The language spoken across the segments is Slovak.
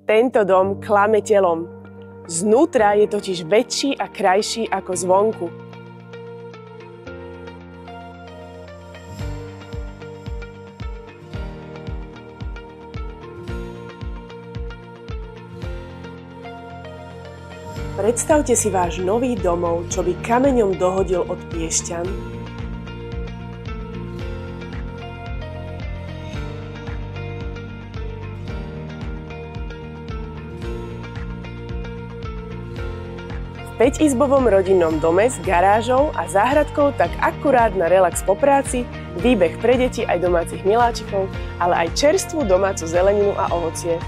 Tento dom klame telom. Znútra je totiž väčší a krajší ako zvonku. Predstavte si váš nový domov, čo by kameňom dohodil od Piešťan. V 5-izbovom rodinnom dome s garážou a záhradkou tak akurát na relax po práci, výbeh pre deti aj domácich miláčikov, ale aj čerstvú domácu zeleninu a ovocie.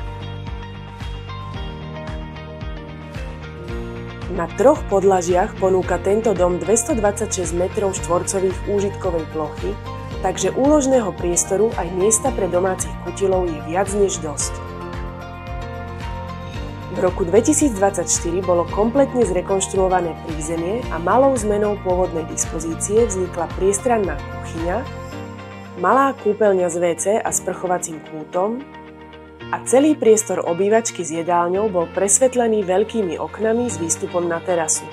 Na 3 podlažiach ponúka tento dom 226 m2 úžitkovej plochy, takže úložného priestoru aj miesta pre domácich kutilov je viac než dosť. V roku 2024 bolo kompletne zrekonštruované prízemie a malou zmenou pôvodnej dispozície vznikla priestranná kuchyňa, malá kúpeľňa s WC a sprchovacím kútom, a celý priestor obývačky s jedálňou bol presvetlený veľkými oknami s výstupom na terasu.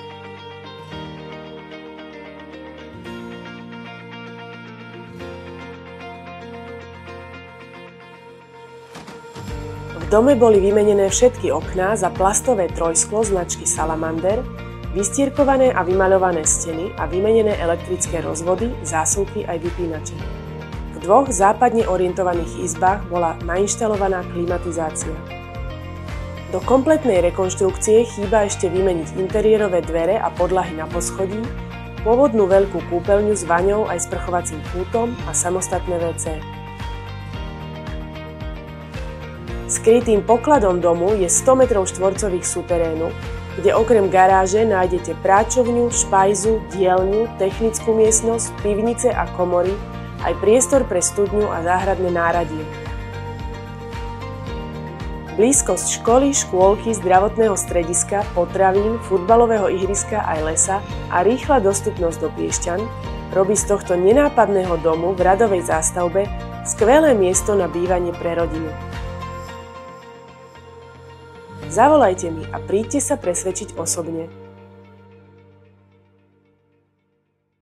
V dome boli vymenené všetky okná za plastové trojsklo značky Salamander, vystierkované a vymaľované steny a vymenené elektrické rozvody, zásuvky aj vypínače. V 2 západne orientovaných izbách bola nainštalovaná klimatizácia. Do kompletnej rekonštrukcie chýba ešte vymeniť interiérové dvere a podlahy na poschodí, pôvodnú veľkú kúpeľňu s vaňou aj sprchovacím kútom a samostatné WC. Skrytým pokladom domu je 100 m2 súterénu, kde okrem garáže nájdete práčovňu, špajzu, dielňu, technickú miestnosť, pivnice a komory, aj priestor pre studňu a záhradné náradie. Blízkosť školy, škôlky, zdravotného strediska, potravín, futbalového ihriska aj lesa a rýchla dostupnosť do Piešťan robí z tohto nenápadného domu v radovej zástavbe skvelé miesto na bývanie pre rodinu. Zavolajte mi a príďte sa presvedčiť osobne.